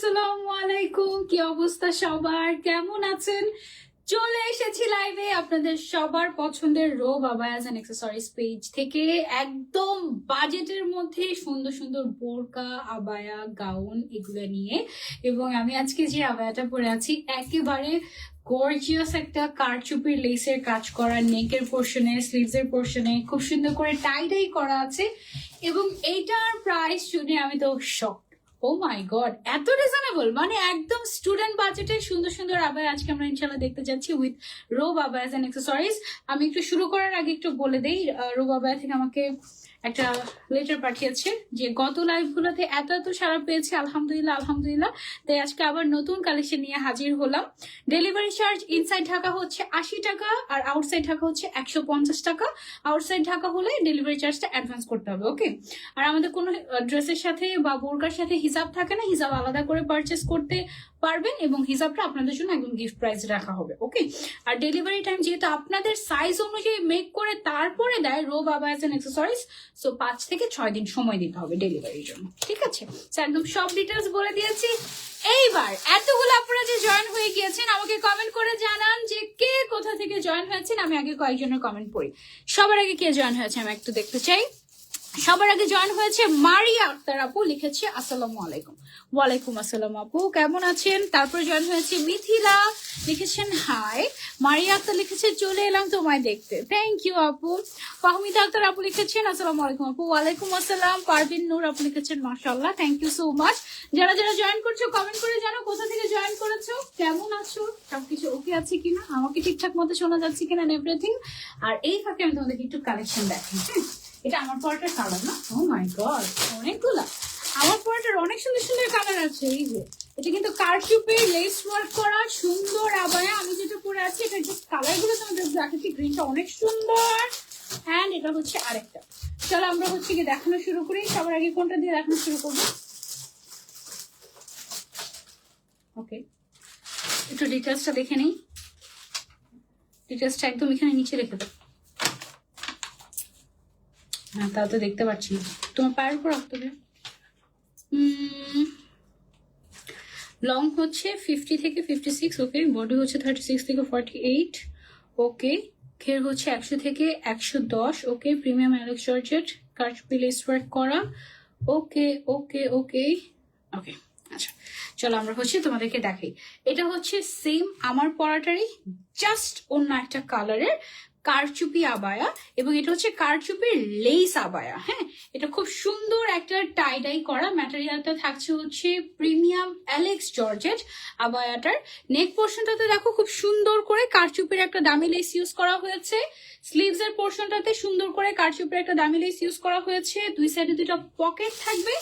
আসসালামু আলাইকুম, কি অবস্থা সবার, কেমন আছেন? চলে এসেছি লাইভে আপনাদের সবার পছন্দের রোব আবায়াস এন্ড অ্যাক্সেসরিজ পেজ থেকে একদম বাজেটের মধ্যে সুন্দর সুন্দর বোরকা, আবায়া, গাউন এগুলো নিয়ে। এবং আমি আজকে যে আবায়াটা পরে আছি একেবারে গর্জিয়াস একটা কারচুপির লেসের কাজ করা, নেকের পোর্শনে, স্লিভস এর পোর্শনে খুব সুন্দর করে টাই ডাই করা আছে। এবং এইটার প্রাইস শুনে আমি তো শক। ও মাই গড, এত রিজনেবল, মানে একদম স্টুডেন্ট বাজেটের সুন্দর সুন্দর আবায়া আজকে আমরা ইনশাল্লাহ দেখতে যাচ্ছি উইথ রোব আবায়াস এন্ড অ্যাক্সেসরিজ। আমি একটু শুরু করার আগে একটু বলে দেই, রোব আবায়া থেকে আমাকে একটা লেটার পাঠিয়েছে যে গত লাইভগুলোতে এত এত সারা পেয়েছে, আলহামদুলিল্লাহ আলহামদুলিল্লাহ। তাই আজকে আবার নতুন কালেকশন নিয়ে হাজির হলাম। ডেলিভারি চার্জ ইনসাইড ঢাকা হচ্ছে 80 টাকা আর আউটসাইড ঢাকা হচ্ছে 150 টাকা। আউটসাইড ঢাকা হলে ডেলিভারি চার্জটা অ্যাডভান্স করতে হবে, ওকে? আর আমাদের কোনো ড্রেসের সাথে বা বোরকার সাথে হিসাব থাকে না, হিসাব আলাদা করে পারচেস করতে পারবেন এবং হিসাবটা আপনাদের জন্য একদম গিফট প্রাইস রাখা হবে, ওকে? আর ডেলিভারি টাইম যেহেতু আপনাদের সাইজ অনুযায়ী মেক করে তারপরে দেয় রোব আবায়াস এন্ড অ্যাক্সেসরিজ, সো 5 থেকে 6 দিন সময় দিতে হবে ডেলিভারির জন্য, ঠিক আছে? একদম সব ডিটেলস বলে দিয়েছি। এইবার এতগুলো আপনারা যে জয়েন হয়ে গিয়েছেন আমাকে কমেন্ট করে জানান যে কে কোথা থেকে জয়েন হয়েছেন। আমি আগে কয়েকজনের কমেন্ট পড়ি। সবার আগে কে জয়েন হয়েছে আমি একটু দেখতে চাই। সবার আগে জয়েন হয়েছে মারিয়া আক্তার আপু, লিখেছে আসসালামু আলাইকুম। ওয়ালাইকুম আসসালাম আপু, কেমন আছেন? তারপর জয়েন হয়েছে মিথিলা, লিখেছেন হাই। মারিয়া আক্তার লিখেছে চলে এলাম তোমায় দেখতে, থ্যাংক ইউ আপু। ফাহমিদা আক্তার আপু লিখেছেন আসসালামু আলাইকুম আপু। ওয়ালাইকুম আসসালাম। পারভিন নূর আপু লিখেছেন মাশাআল্লাহ, থ্যাংক ইউ সো মাচ। যারা যারা জয়েন করছো কমেন্ট করে জানো কোথা থেকে জয়েন করেছো, কেমন আছো, সবকিছু ওকে আছে কিনা, আমাকে ঠিকঠাক মতো শোনা যাচ্ছে কিনা, এভরিথিং। আর এই ফাঁকে আমি তোমাদেরকে একটু কালেকশন দেখাই। হ্যাঁ, এটা আমার পরাটার কালার না? ও মাই গড, অনেকগুলা আমার পরাটার অনেক সুন্দর সুন্দর কালার আছে। এই যে এটা কিন্তু কারচুপি লেস ওয়ার্ক করা সুন্দর আবায়া। আমি যেটা পরে আছি এটা জাস্ট কালার গুলো তোমাদের দেখাচ্ছি। গ্রিনটা অনেক সুন্দর, অ্যান্ড এটা হচ্ছে আরেকটা। চলো আমরা হচ্ছে কি দেখানো শুরু করি। সবার আগে কোনটা দিয়ে দেখানো শুরু করবো? ওকে, একটু ডিটেলসটা দেখে নিই। ডিটেলসটা একদম এখানে নিচে রেখে দাও। হ্যাঁ, তাও তো দেখতে পাচ্ছি না, তোমার পায়ের উপর রাখতে হবে। লং হচ্ছে 50 থেকে 56, ওকে। বডি হচ্ছে 36 থেকে 48, ওকে। ঘের হচ্ছে 100 থেকে 110, ওকে। প্রিমিয়াম অ্যালেক্স জর্জেট কারচুপি লেস ওয়ার্ক করা, ওকে ওকে ওকে ওকে। আচ্ছা চলো আমরা হচ্ছে তোমাদেরকে দেখাই। এটা হচ্ছে সেম আমার পরাটারই জাস্ট অন্য একটা কালারের কারচুপি আবায়া, এবং এটা হচ্ছে কারচুপির লেস আবায়া। হ্যাঁ, এটা খুব সুন্দর একটা টাই ডাই করা, ম্যাটেরিয়ালটা থাকছে হচ্ছে প্রিমিয়াম অ্যালেক্স জর্জেট। আবায়াটার নেক পোর্শনটাতে দেখো খুব সুন্দর করে কারচুপির একটা দামি লেস ইউজ করা হয়েছে। স্লিভস এর পোর্শনটাতে সুন্দর করে কারচুপির একটা দামি লেস ইউজ করা হয়েছে। দুই সাইডে দুটো পকেট থাকবে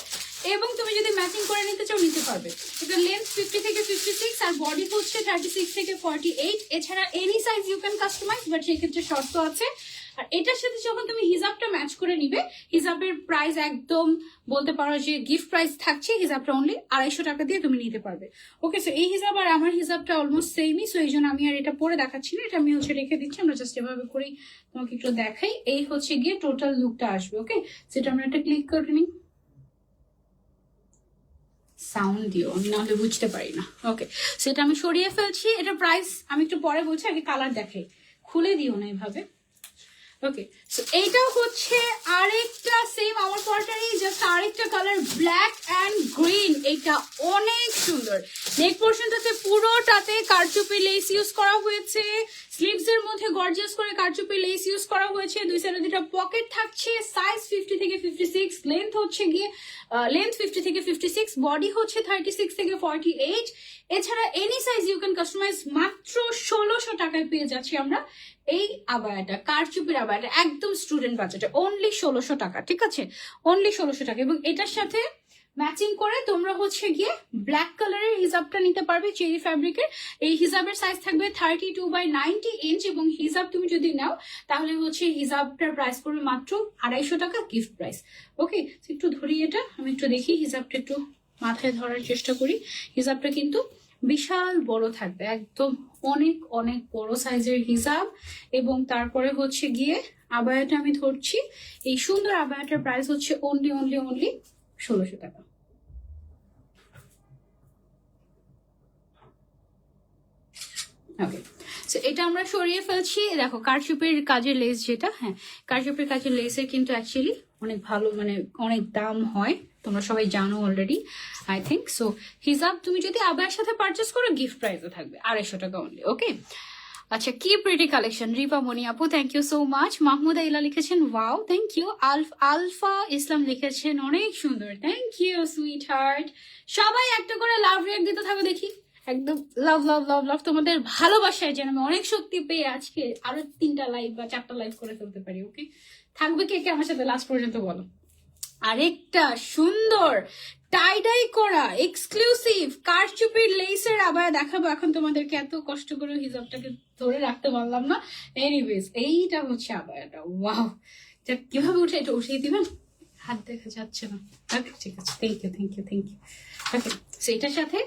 এবং তুমি যদি ম্যাচিং করে নিতে চাও নিতে পারবে। এটা লেন্থ 50 থেকে 56 আর বডি হচ্ছে 36 থেকে 48। এছাড়া any size you can customize, but সেই ক্ষেত্রে শর্ত আছে। আর এটার সাথে যখন তুমি হিজাবটা ম্যাচ করে নিবে, হিজাবের প্রাইস একদম বলতে পারো যে গিফট প্রাইস থাকছে। হিজাবটা অনলি 250 টাকা দিয়ে তুমি নিতে পারবে, ওকে। সো এই হিজাব আর আমার হিজাবটা অলমোস্ট সেমই, সো এই জন্য আমি আর এটা পরে দেখাচ্ছি না, এটা আমি হচ্ছে রেখে দিচ্ছি। আমরা জাস্ট এভাবে করেই তোমাকে একটু দেখাই। এই হচ্ছে গিয়ে টোটাল লুকটা আসবে, ওকে। সেটা আমরা একটা ক্লিক করে নিই। সাউন্ড দিও, আমি নাহলে বুঝতে পারি না, ওকে। সেটা আমি সরিয়ে ফেলছি। এটা প্রাইস আমি একটু পরে বলছি, আগে কালার দেখাই। খুলে দিও না এভাবে, ওকে। সো এইটা হচ্ছে আরেকটা সেম আমার পরাটারই জাস্ট আরেকটা কালার, ব্ল্যাক অ্যান্ড গ্রিন। এটা অনেক সুন্দর। নেক পোর্শনটাতে পুরোটাতে কারচুপি লেস ইউজ করা হয়েছে। স্লিভস এর মধ্যে গর্জিয়াস করে কারচুপি লেস ইউজ করা হয়েছে। দুই সাইডে দুটো পকেট থাকছে। সাইজ 50 থেকে 56, লেন্থ হচ্ছে গিয়ে 50 থেকে 56, বডি হচ্ছে 36 থেকে 48। এছাড়া any size you can customize. মাত্র 1600 টাকায় পেয়ে যাচ্ছি আমরা এই আবায়াটা, কারচুপির আবায়াটা, একদম স্টুডেন্ট বাজেটে, অনলি 1600 টাকা, ঠিক আছে? অনলি 1600 টাকা। এবং এটার সাথে ম্যাচিং করে তোমরা হচ্ছে গিয়ে ব্ল্যাক কালারের হিজাবটা নিতে পারবে, চেরি ফ্যাব্রিকের। এই হিজাবের সাইজ থাকবে 32/90 ইঞ্চ, এবং হিজাব তুমি যদি নাও তাহলে হচ্ছে হিজাবটার প্রাইস পড়বে মাত্র 250 টাকা, গিফট প্রাইস, ওকে। একটু ধরি এটা, আমি একটু দেখি হিজাবটা, একটু মাথায় ধরার চেষ্টা করি। হিজাবটা কিন্তু বিশাল বড় থাকবে, একদম অনেক অনেক বড় সাইজের হিজাব। এবং তারপরে হচ্ছে গিয়ে আবায়াটা আমি ধরছি। এই সুন্দর আবায়াটার প্রাইস হচ্ছে অনলি 1600 টাকা। ওকে, সো এটা আমরা সরিয়ে ফেলছি। দেখো কারচুপির কাজের লেস যেটা, হ্যাঁ কারচুপির কাজের লেসের কিন্তু অ্যাকচুয়ালি অনেক ভালো, মানে অনেক দাম হয়, তোমরা সবাই জানো অলরেডি আই থিঙ্ক। সো হিজাব তুমি যদি আবার সাথে পারচেস করো গিফট প্রাইসও থাকবে 250 টাকা অনলি। ওকে, আচ্ছা কি প্রিটি কালেকশন। রিপা মনি আপু thank you so much. Mahmuda Ila লিখেছেন wow thank you. Alfa Islam লিখেছেন অনেক সুন্দর, থ্যাংক ইউ সুইট হার্ট। সবাই একটা করে লাভ রিয়াক্ট দিতে থাকো দেখি, একদম লাভ লাভ লাভ লাভ। তোমাদের ভালোবাসায় যেন আমি অনেক শক্তি পেয়ে আজকে আরো 3টা লাইভ বা 4টা লাইভ করে ফেলতে পারি। ওকে, থাকবে কে কে আমার সাথে লাস্ট পর্যন্ত বলো। আরেকটা সুন্দর টাইডাই করা এক্সক্লুসিভ কারচুপির লেসের আবার দেখাবো এখন তোমাদেরকে। এত কষ্ট করে হিজাবটাকে ধরে রাখতে পারলাম না। এনিওয়েজ এইটা হচ্ছে আবার এটা, ওয়াও, এটা কিভাবে উঠে, এটা উঠিয়ে দিবেন, হাত দেখা যাচ্ছে না। ওকে ঠিক আছে, thank you thank you thank you. Okay, সেটার সাথে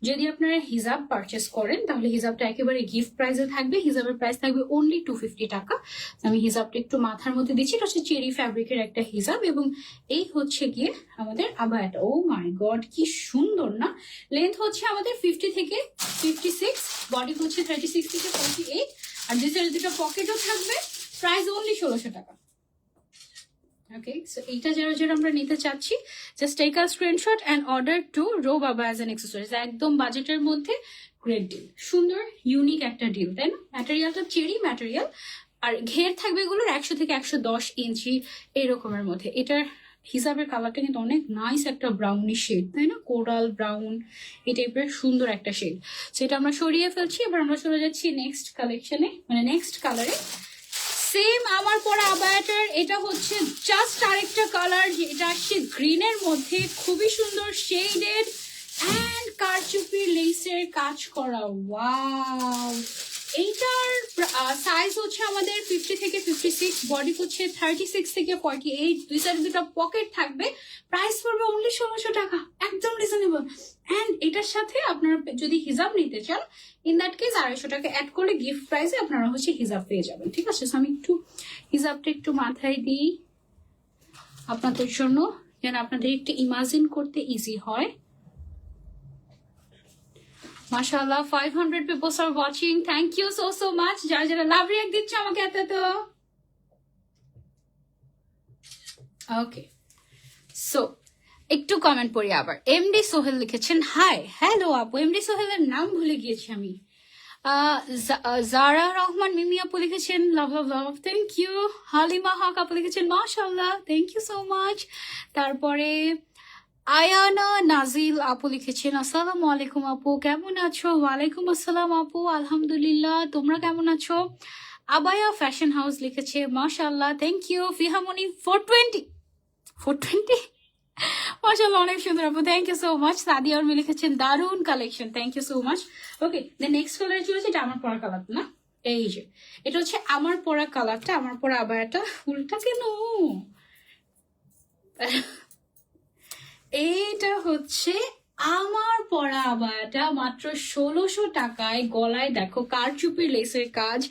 যদি আপনারা হিজাব পারচেস করেন তাহলে হিজাবটা একেবারে গিফট প্রাইসে থাকবে। হিজাবের প্রাইস থাকবে অনলি 250 টাকা। আমি হিজাবটা একটু মাথার মধ্যে দিচ্ছি, এটা হচ্ছে চেরি ফ্যাব্রিকের একটা হিজাব এবং এই হচ্ছে গিয়ে আমাদের আবায়াটা। ও মাই গড কি সুন্দর না। লেন্থ হচ্ছে আমাদের 50 থেকে 56, বডি হচ্ছে 36 থেকে 48, আর দুটো পকেটও থাকবে। প্রাইস অনলি 1600 টাকা। ওকে, সো এইটা যারা যারা আমরা নিতে চাচ্ছি just take a screenshot and order to Ro Baba as an accessories. একদম বাজেটের মধ্যে গ্রেট ডিল, সুন্দর ইউনিক একটা ডিল, তাই না? ম্যাটেরিয়ালটা চেরি ম্যাটেরিয়াল, আর ঘের থাকবে এগুলোর 100 থেকে 110 ইঞ্চি এরকমের মধ্যে। এটার হিসাবের কালারটা কিন্তু অনেক নাইস একটা ব্রাউনি শেড, তাই না? কোরাল ব্রাউন এই টাইপের সুন্দর একটা শেড। সেটা আমরা সরিয়ে ফেলছি। এবার আমরা চলে যাচ্ছি নেক্সট কালেকশনে, মানে নেক্সট কালারে। সেম আমার পরা আবায়াটার এটা হচ্ছে জাস্ট আরেকটা কালার, যেটা আসছে গ্রিনের মধ্যে, খুবই সুন্দর শেডেড অ্যান্ড কারচুপির লেসের কাজ করা। ওয়াও, এইটার সাইজ হচ্ছে আমাদের 50 থেকে 56, বডি হচ্ছে 36 থেকে 48, দুই সাইডে দুটো পকেট থাকবে। প্রাইস পড়বে অনলি 1600 টাকা, একদম রিজনেবল। অ্যান্ড এটার সাথে আপনারা যদি হিজাব নিতে চান ইন দ্যাট কেস 250 টাকা অ্যাড করলে গিফট প্রাইসে আপনারা হচ্ছে হিজাব পেয়ে যাবেন। ঠিক আছে, আমি একটু হিজাবটা একটু মাথায় দিই আপনাদের জন্য, যেন আপনাদের একটু ইমাজিন করতে ইজি হয়। মাশাআল্লাহ 500 people are watching, thank you so much। যারা যারা লাভ রিয়াক্ট দিচ্ছে আমাকে এত এত। ওকে, সো একটু কমেন্ট পড়ি আবার। এমডি সোহেল লিখেছেন হাই, হ্যালো আপু। এমডি সোহেলের নাম ভুলে গিয়েছি আমি। জারা রহমান মিমি আপু লিখেছেন লাভ লাভ লাভ, থ্যাংক ইউ। হালিমা হক আপু লিখেছেন মাশাআল্লাহ, থ্যাংক ইউ সো মাচ। তারপরে আয়ানা নাজিল আপু লিখেছেন আসসালামু আলাইকুম আপু, কেমন আছো? ওয়ালাইকুম আসসালাম আপু, আলহামদুলিল্লাহ, তোমরা কেমন আছো? আবায়া ফ্যাশন হাউস লিখেছে মাশাআল্লাহ, থ্যাংক ইউ। ফিহামনি 420 মাশাআল্লাহ, অনেক সুন্দর আপু, thank you so much. Sadia Urmi লিখেছেন দারুন collection, thank you so much. Okay, then next colour চলেছে, এটা আমার পরা কালার না, এই যে এটা হচ্ছে আমার পরা কালারটা। আমার পরা আবায়াটা ফুলটা কেন, এইটা হচ্ছে আমার পরা আবায়াটা মাত্র 1600 টাকায়। গলায় দেখো কারচুপির লেসের কাজ,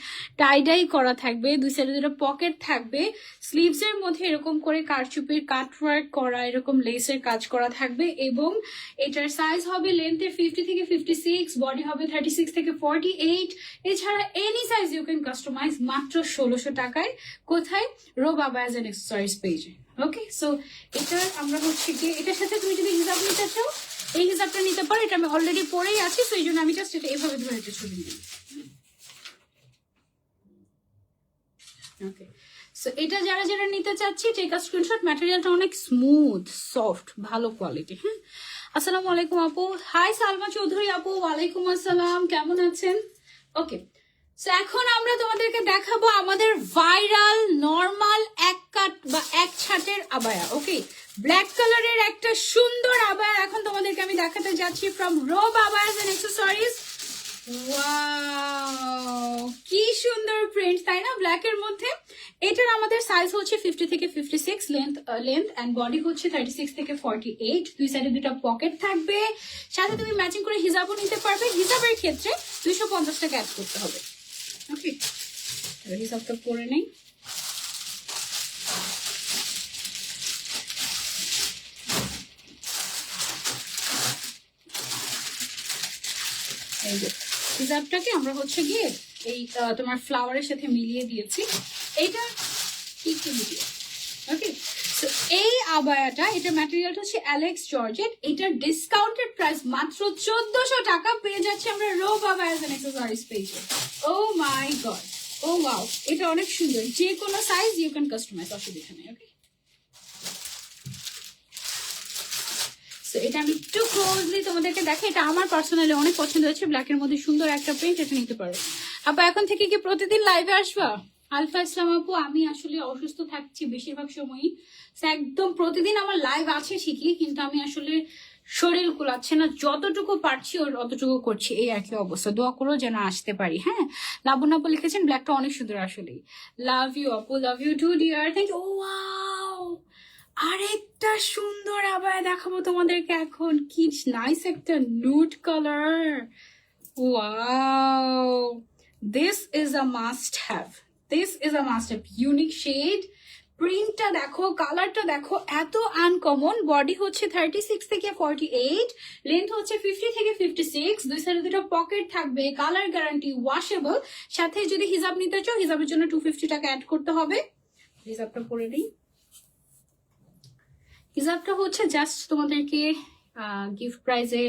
টাইডাই করা থাকবে, দুই সাইডে দুটো পকেট থাকবে, স্লিভস এর মধ্যে এরকম করে কারচুপির কাটওয়ার্ক করা এরকম লেসের কাজ করা থাকবে এবং এটার সাইজ হবে লেন্থে 50 থেকে 56, বডি হবে 36 থেকে 48। এছাড়া any size you can customize মাত্র 1600 টাকায়। কোথায়? Rho Baba as an accessories পেজে। ওকে, সো এটা আমরা হচ্ছে গিয়ে এটার সাথে তুমি যদি হিসাব নিতে চাও এই হিসাবটা নিতে পারো। এটা আমি অলরেডি পরেই আছি, তো এই জন্য আমি জাস্ট এটা এভাবে ধরে একটা ছবি নিই। ওকে, সো এটা যারা যারা নিতে চাচ্ছি টেক আ স্ক্রিনশট। ম্যাটেরিয়ালটা অনেক স্মুথ সফট, ভালো কোয়ালিটি। হ্যাঁ, আসসালামু আলাইকুম আপু। হাই সালমা চৌধুরী আপু, ওয়ালাইকুম আসসালাম, কেমন আছেন? ওকে, সো এখন আমরা তোমাদেরকে দেখাবো আমাদের ভাইরাল নর্মাল এক কাট বা এক ছাটের আবায়া। ওকে, ব্ল্যাক কালারের একটা সুন্দর আবায়া এখন তোমাদেরকে আমি দেখাতে যাচ্ছি from rho Baba as an accessories. Wow, কি সুন্দর প্রিন্ট, তাই না? ব্ল্যাক এর মধ্যে। এটার আমাদের সাইজ হচ্ছে 50 থেকে 56, লেন্থ এন্ড বডি হচ্ছে 36 থেকে 48, দুই সাইডে দুটো পকেট থাকবে। সাথে তুমি ম্যাচিং করে হিজাবও নিতে পারবে। হিজাবের ক্ষেত্রে 250 টাকা অ্যাড করতে হবে। ওকে, হিসাবটা পরে নেই। এই যে হিজাবটাকে আমরা হচ্ছে গিয়ে এই তোমার ফ্লাওয়ারের সাথে মিলিয়ে দিয়েছি। এটা একটু মিলিয়ে, ওকে। সো এই আবায়াটা, এটা ম্যাটেরিয়ালটা হচ্ছে অ্যালেক্স জর্জেট। এটার ডিসকাউন্টেড প্রাইস মাত্র 1400 টাকা পেয়ে যাচ্ছে আমরা রো বাবায়াস এন্ড অ্যাক্সেসরিজ পেজে। ও মাই গড, ও ওয়াও, এটা অনেক সুন্দর। যে কোনো সাইজ ইউ ক্যান কাস্টমাইজ, অসুবিধা নেই, ওকে। সো এটা আমি একটু ক্লোজলি তোমাদেরকে দেখাই। এটা আমার পার্সোনালি অনেক পছন্দ হয়েছে, ব্ল্যাকের মধ্যে সুন্দর একটা প্রিন্ট, এটা নিতে পারো। আপু এখন থেকে কি প্রতিদিন লাইভে আসবা? আলফা ইসলাম আপু, আমি আসলে অসুস্থ থাকছি বেশিরভাগ সময়ই, একদম প্রতিদিন আমার লাইভ আছে ঠিকই, কিন্তু আমি আসলে শরীর কুলাচ্ছে না, যতটুকু পারছি অতটুকু করছি, এই আর কি অবস্থা। দোয়া করো যেন আসতে পারি। হ্যাঁ, লাবণ্য আপু লিখেছেন ব্ল্যাকটা অনেক সুন্দর আসলে। লাভ ইউ আপু, love you too dear, thank you. Wow, আরেকটা সুন্দর আবায়া দেখাবো তোমাদেরকে এখন। কি নাইস একটা nude colour, wow, this is a must have, this is a must have. Unique shade, প্রিন্টটা দেখো, কালারটা দেখো, এত আনকমন। বডি হচ্ছে 36 থেকে 48, লেন্থ হচ্ছে 50 থেকে 56, দুই সাইডে দুটো পকেট থাকবে, কালার গ্যারান্টি, ওয়াশেবল। সাথে যদি হিজাব নিতে চাও, হিজাবের জন্য 250 টাকা অ্যাড করতে হবে। হিজাবটা পরে নিই। হিজাবটা হচ্ছে জাস্ট তোমাদেরকে গিফট প্রাইজে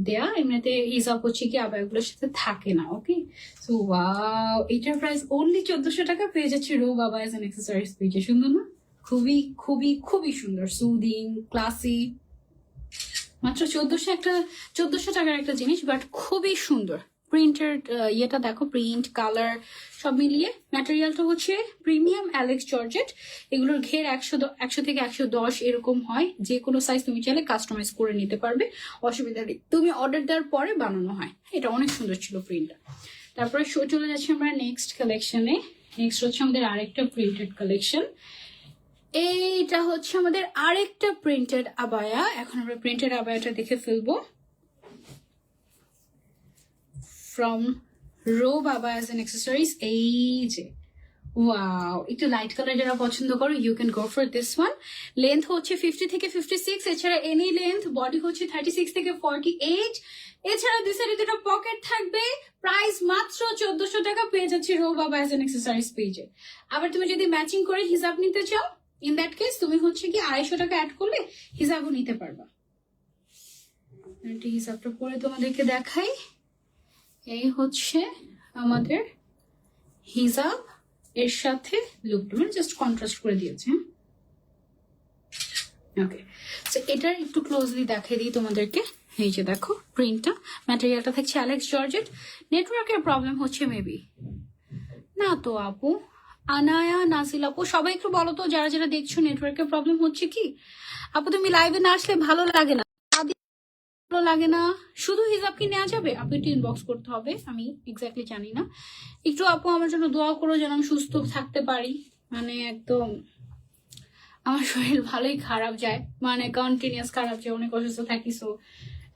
দেয়া, এমনিতে হিজাব হচ্ছে কি আবায়াগুলোর সাথে থাকে না, ওকে। সো ওয়াও, এটার প্রাইস অনলি 1400 টাকা পেয়ে যাচ্ছে রো বাবায়াস এন্ড অ্যাক্সেসরিজ পেজে। সুন্দর না? খুবই খুবই খুবই সুন্দর, সুদিং, ক্লাসি। মাত্র 1400 টাকার একটা জিনিস, বাট খুবই সুন্দর। প্রিন্টের ইয়েটা দেখো, প্রিন্ট, কালার সব মিলিয়ে। ম্যাটেরিয়ালটা হচ্ছে প্রিমিয়াম অ্যালেক্স জর্জেট। এগুলোর ঘের 100 থেকে 110 এরকম হয়। যে কোনো সাইজ তুমি চাইলে কাস্টমাইজ করে নিতে পারবে, অসুবিধা নেই। তুমি অর্ডার দেওয়ার পরে বানানো হয়। এটা অনেক সুন্দর ছিল প্রিন্টটা। তারপরে চলে যাচ্ছি আমরা নেক্সট কালেকশনে। নেক্সট হচ্ছে আমাদের আরেকটা প্রিন্টেড কালেকশন। এইটা হচ্ছে আমাদের আরেকটা প্রিন্টেড আবায়া। এখন আমরা প্রিন্টেড আবায়াটা দেখে ফেলবো। ফ্রম রো বাবায়াস এন্ড অ্যাক্সেসরিজ। এই যে ওয়াও, একটু লাইট কালার যারা পছন্দ করো, you can go for this one. Length হচ্ছে 50 থেকে 56, এছাড়া এনি লেন্থ। বডি হচ্ছে 36 থেকে 48, এছাড়া দুই সাইডে দুটো পকেট থাকবে। প্রাইস মাত্র 1400 টাকা পেয়ে যাচ্ছে রো বাবায়াস এন্ড অ্যাক্সেসরিজ পেজে। আবার তুমি যদি ম্যাচিং করে হিজাব নিতে চাও, ইন দ্যাট কেস তুমি হচ্ছে কি 250 টাকা অ্যাড করলে হিজাবও নিতে পারবা। হিজাবটা পরে তোমাদেরকে দেখাই। এই হচ্ছে আমাদের হিজাব, এর সাথে লুকটা মানে জাস্ট কন্ট্রাস্ট করে দিয়েছে। ওকে, সো এটার একটু ক্লোজলি দেখিয়ে দিই তোমাদেরকে। এই যে দেখো প্রিন্টটা, ম্যাটেরিয়ালটা থাকছে অ্যালেক্স জর্জেট। নেটওয়ার্কের প্রবলেম হচ্ছে মেবি না তো আপু? আনায়া, নাজিল আপু, সবাই একটু বলো তো যারা যারা দেখছো নেটওয়ার্কের প্রবলেম হচ্ছে কি? আপু তুমি লাইভে না আসলে ভালো লাগে না, ভালো লাগে না। শুধু হিজাব কি নেওয়া যাবে? আপু একটু ইনবক্স করতে হবে, আমি এক্স্যাক্টলি জানি না। একটু আপু আমার জন্য দোয়া করো যেন আমি সুস্থ থাকতে পারি। মানে একদম আমার শরীর ভালোই খারাপ যায়, মানে কন্টিনিউয়াস খারাপ যায়, অনেক অসুস্থ থাকি। সো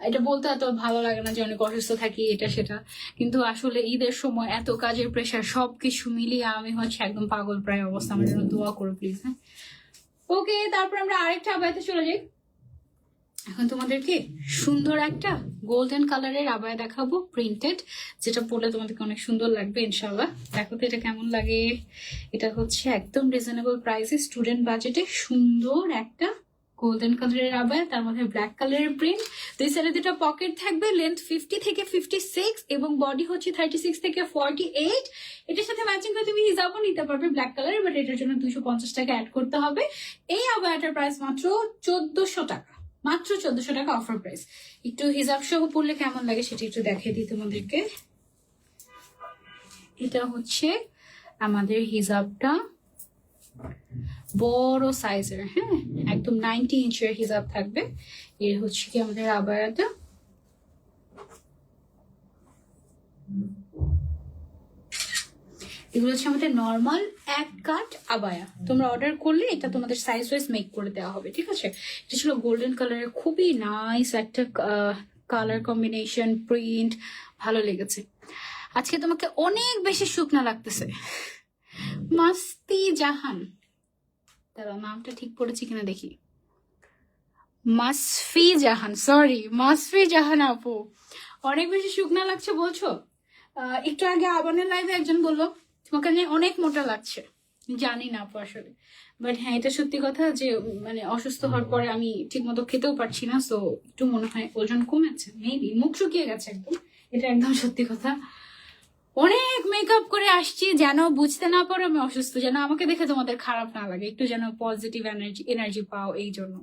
এটা বলতে এত ভালো লাগে না যে অনেক অসুস্থ থাকি এটা সেটা, কিন্তু আসলে ঈদের সময় এত কাজের প্রেশার, সবকিছু মিলিয়ে আমি হচ্ছে একদম পাগল প্রায় অবস্থা। আমার জন্য দোয়া করো প্লিজ। হ্যাঁ, ওকে। তারপর আমরা আরেকটা আবায়াতে চলে যাই। এখন তোমাদেরকে সুন্দর একটা গোল্ডেন কালারের আবায়া দেখাবো, প্রিন্টেড, যেটা পরলে তোমাদেরকে অনেক সুন্দর লাগবে ইনশাল্লাহ। দেখো তো এটা কেমন লাগে। এটা হচ্ছে একদম রিজনেবল প্রাইসে, স্টুডেন্ট বাজেটে সুন্দর একটা গোল্ডেন কালারের আবায়া, তার মধ্যে ব্ল্যাক কালারের প্রিন্ট। দুই সাইডে দুটো পকেট থাকবে। লেন্থ 50 থেকে 56 এবং বডি হচ্ছে 36 থেকে 48। এটার সাথে ম্যাচিং করে তুমি হিজাবও নিতে পারবে ব্ল্যাক কালারের, বাট এটার জন্য 250 টাকা অ্যাড করতে হবে। এই আবায়াটার প্রাইস মাত্র 1400 টাকা, মাত্র 1400 টাকা অফার প্রাইস। একটু হিজাব সহ পড়লে কেমন লাগে সেটা একটু দেখিয়ে দিই তোমাদেরকে। এটা হচ্ছে আমাদের হিজাবটা, বড় সাইজের, হ্যাঁ, একদম 90 ইঞ্চের হিজাব থাকবে। এর হচ্ছে কি আমাদের আবায়াটা। এগুলো হচ্ছে আমাদের নর্মাল এক কাট আবায়া। তোমরা অর্ডার করলে এটা তোমাদের সাইজ ওয়াইজ মেক করে দেওয়া হবে, ঠিক আছে। এটা ছিল গোল্ডেন কালারের, খুবই নাইস একটা কালার কম্বিনেশন, প্রিন্ট, ভালো লেগেছে। আজকে তোমাকে অনেক বেশি শুকনা লাগতেছে। মাস্তি জাহান, দাঁড়াও নামটা ঠিক পড়েছি কিনা দেখি। মাসফি জাহান, সরি মাসফি জাহান আপু, অনেক বেশি শুকনা লাগছে বলছো। একটু আগে আবানের লাইভে একজন বললো তোমাকে নিয়ে অনেক মোটা লাগছে, জানি না আপু আসলে, বাট হ্যাঁ এটা সত্যি কথা যে মানে অসুস্থ হওয়ার পরে আমি ঠিক মতো খেতেও পারছি না, সো একটু মনে হয় ওজন কমেছে, মেবি মুখ শুকিয়ে গেছে একদম, এটা একদম সত্যি কথা। অনেক মেকআপ করে আসছি যেন বুঝতে না পারো আমি অসুস্থ, যেন আমাকে দেখে তোমাদের খারাপ না লাগে, একটু যেন পজিটিভ এনার্জি পাও এই জন্য।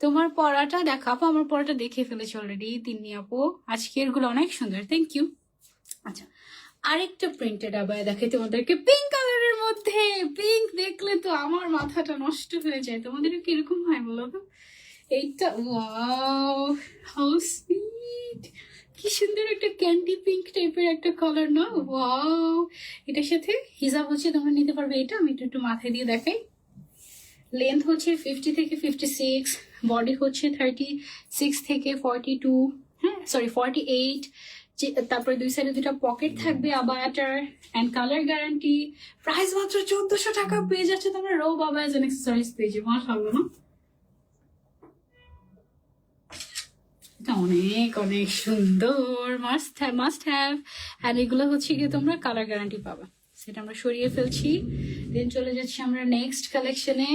তোমার পড়াটা দেখা আপু, আমার পড়াটা দেখে ফেলেছি অলরেডি তিন্নি আপু, আজকের গুলো অনেক সুন্দর, থ্যাংক ইউ। আচ্ছা আরেকটা প্রিন্টেড আবার দেখে তোমাদেরকে পিঙ্ক কালারের মধ্যে, পিঙ্ক দেখলে তো আমার মাথাটা নষ্ট হয়ে যায়, তোমাদের কিরকম হয় বলো তো? এইটা ওয়াও হাউ সুইট, কি সুন্দর একটা ক্যান্ডি পিঙ্ক টাইপের একটা কালার না, ওয়াও। এটার সাথে হিজাব হচ্ছে তোমরা নিতে পারবে, এটা আমি একটু মাথায় দিয়ে দেখাই। লেন্থ হচ্ছে 50 থেকে 56, বডি হচ্ছে 36 থেকে 42, হ্যাঁ সরি 48, তারপরে দুই সাইডে দুটা পকেট থাকবে আবায়াটার, এন্ড কালার গ্যারান্টি। প্রাইস মাত্র 1400 টাকা, পেয়ে যাচ্ছে তোমরা rho Baba as an accessories পেজে, মাশাআল্লাহ না? এটা অনেক অনেক সুন্দর, মাস্ট হ্যাভ। আর এগুলো হচ্ছে গিয়ে তোমরা কালার গ্যারান্টি পাবা, সেটা আমরা সরিয়ে ফেলছি। দেন চলে যাচ্ছি আমরা নেক্সট কালেকশনে।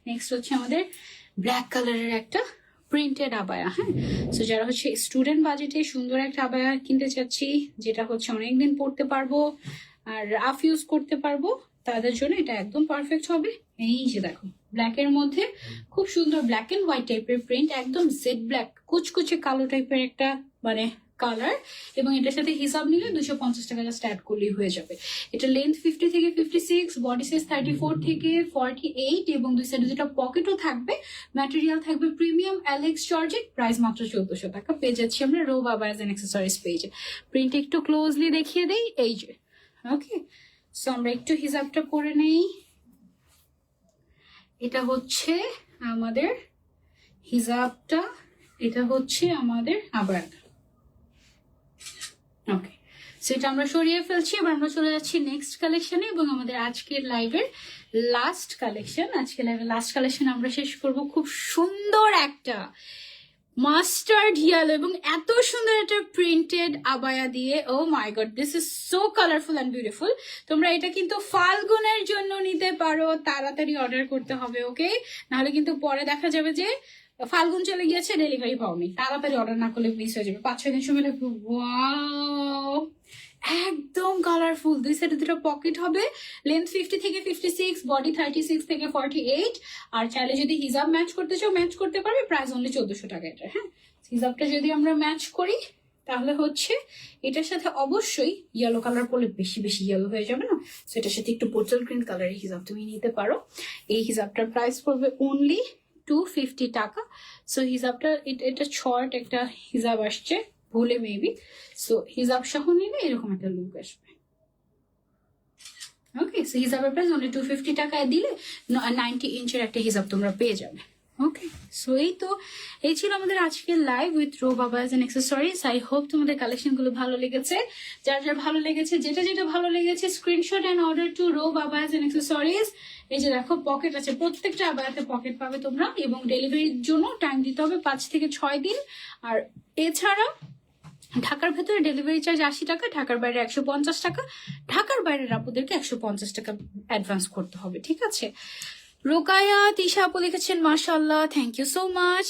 নেক্সট হচ্ছে আমাদের ব্ল্যাক কালারের একটা প্রিন্টেড আবায়া, হ্যাঁ। সো যারা হচ্ছে স্টুডেন্ট বাজেটে সুন্দর একটা আবায়া কিনতে চাচ্ছি, যেটা হচ্ছে অনেকদিন পড়তে পারবো আর রাফ ইউজ করতে পারবো, তাদের জন্য এটা একদম পারফেক্ট হবে। এই যে দেখো ব্ল্যাক এর মধ্যে খুব সুন্দর ব্ল্যাক এন্ড হোয়াইট টাইপের প্রিন্ট, একদম জেড ব্ল্যাক কুচকুচে কালো টাইপের একটা মানে কালার, এবং এটার সাথে হিসাব নিলে 250 টাকা জাস্ট অ্যাড করলেই হয়ে যাবে। এটা লেন্থ 50 থেকে 56, বডি সাইজ 34 থেকে 48, এবং দুই সাইডে দুটা পকেটও থাকবে। ম্যাটেরিয়াল থাকবে প্রিমিয়াম অ্যালেক্স জর্জেট, প্রাইস মাত্র 1400 টাকা। পেয়ে যাচ্ছি আমরা rho Baba as an accessories পেজে। প্রিন্ট একটু ক্লোজলি দেখিয়ে দেই, এই যে ওকে। সো আমরা একটু হিসাবটা করে নেই। এটা হচ্ছে আমাদের হিজাবটা, এটা হচ্ছে আমাদের আবার ওকে। সেটা আমরা সরিয়ে ফেলছি, এবার আমরা চলে যাচ্ছি নেক্সট কালেকশনে, এবং আমাদের আজকের লাইভের লাস্ট কালেকশন। আজকের লাইভের লাস্ট কালেকশন আমরা শেষ করব খুব সুন্দর একটা মাস্টার্ড ইয়েলো এবং এত সুন্দর একটা প্রিন্টেড আবায়া দিয়ে। Oh my god, this is so colourful and beautiful. তোমরা এটা কিন্তু ফাল্গুনের জন্য নিতে পারো, তাড়াতাড়ি অর্ডার করতে হবে, ওকে? নাহলে কিন্তু পরে দেখা যাবে যে ফাল্গুন চলে গিয়েছে, ডেলিভারি পাওনি। তাড়াতাড়ি অর্ডার না করলে মিস হয়ে যাবে, 5-6 দিন সময় লাগবে। ওয়াও, একদম কালারফুল, দুই সাইডে দুটো পকেট হবে। লেন্থ 50 থেকে 56, বডি 36 থেকে 48। আর চাইলে যদি হিজাব ম্যাচ করতে চাও ম্যাচ করতে পারবে, প্রাইস অনলি 1400 টাকা এটা, হ্যাঁ। হিজাবটা যদি আমরা ম্যাচ করি তাহলে হচ্ছে এটার সাথে অবশ্যই ইয়েলো কালার পরলে বেশি বেশি ইয়েলো হয়ে যাবে না, তো এটার সাথে একটু বোতল গ্রিন কালারের হিজাব তুমি নিতে পারো। এই হিজাবটার প্রাইস পড়বে অনলি 250 টাকা। সো হিজাবটা এটা শর্ট একটা হিজাব আসছে ভুলে মেবি, সো হিজাব সহ নিলে এরকম একটা লুক আসবে, ওকে। সো হিজাবের প্রাইস অনলি 250 টাকায় দিলে 90 ইঞ্চের একটা হিজাব তোমরা পেয়ে যাবে, ওকে। সো এই ছিল আমাদের আজকের live with rho Baba as an accessories. I hope তোমাদের কালেকশন গুলো ভালো লেগেছে। যার যার ভালো লেগেছে, যেটা যেটা ভালো লেগেছে, screenshot and order to Ro Baba as an accessories. এই যে দেখো পকেট আছে, প্রত্যেকটা আবায়াতে পকেট পাবে তোমরা, এবং ডেলিভারির জন্য টাইম দিতে হবে 5 থেকে 6 দিন। আর এছাড়া ঢাকার ভেতরে ডেলিভারি চার্জ 80 টাকা, ঢাকার বাইরে 150 টাকা, ঢাকার বাইরের আপুদেরকে 150 টাকা অ্যাডভান্স করতে হবে, ঠিক আছে? রোকায়া তিশা আপু লিখেছেন মাশাআল্লাহ, থ্যাংক ইউ সো মাচ।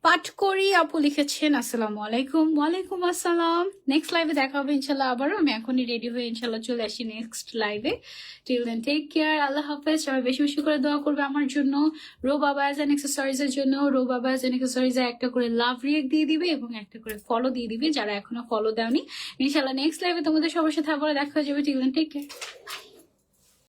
পাটকরি আপু লিখেছেন আসসালামু আলাইকুম। ওয়ালাইকুম আসসালাম। নেক্সট লাইভে দেখা হবে ইনশাল্লাহ আবারও, আমি এখনই রেডি হয়ে ইনশাল্লাহ চলে আসি নেক্সট লাইভে। টিল দেন টেক কেয়ার, আল্লাহ হাফেজ। সবাই বেশি বেশি করে দোয়া করবে আমার জন্য, rho Baba as an accessories এর জন্য। Rho Baba as an accessories এ একটা করে লাভ রিয়েক্ট দিয়ে দিবে এবং একটা করে ফলো দিয়ে দিবে যারা এখনো ফলো দেওনি। ইনশাল্লাহ নেক্সট লাইভে তোমাদের সবার সাথে আবার দেখা হয়ে যাবে। Till then take care.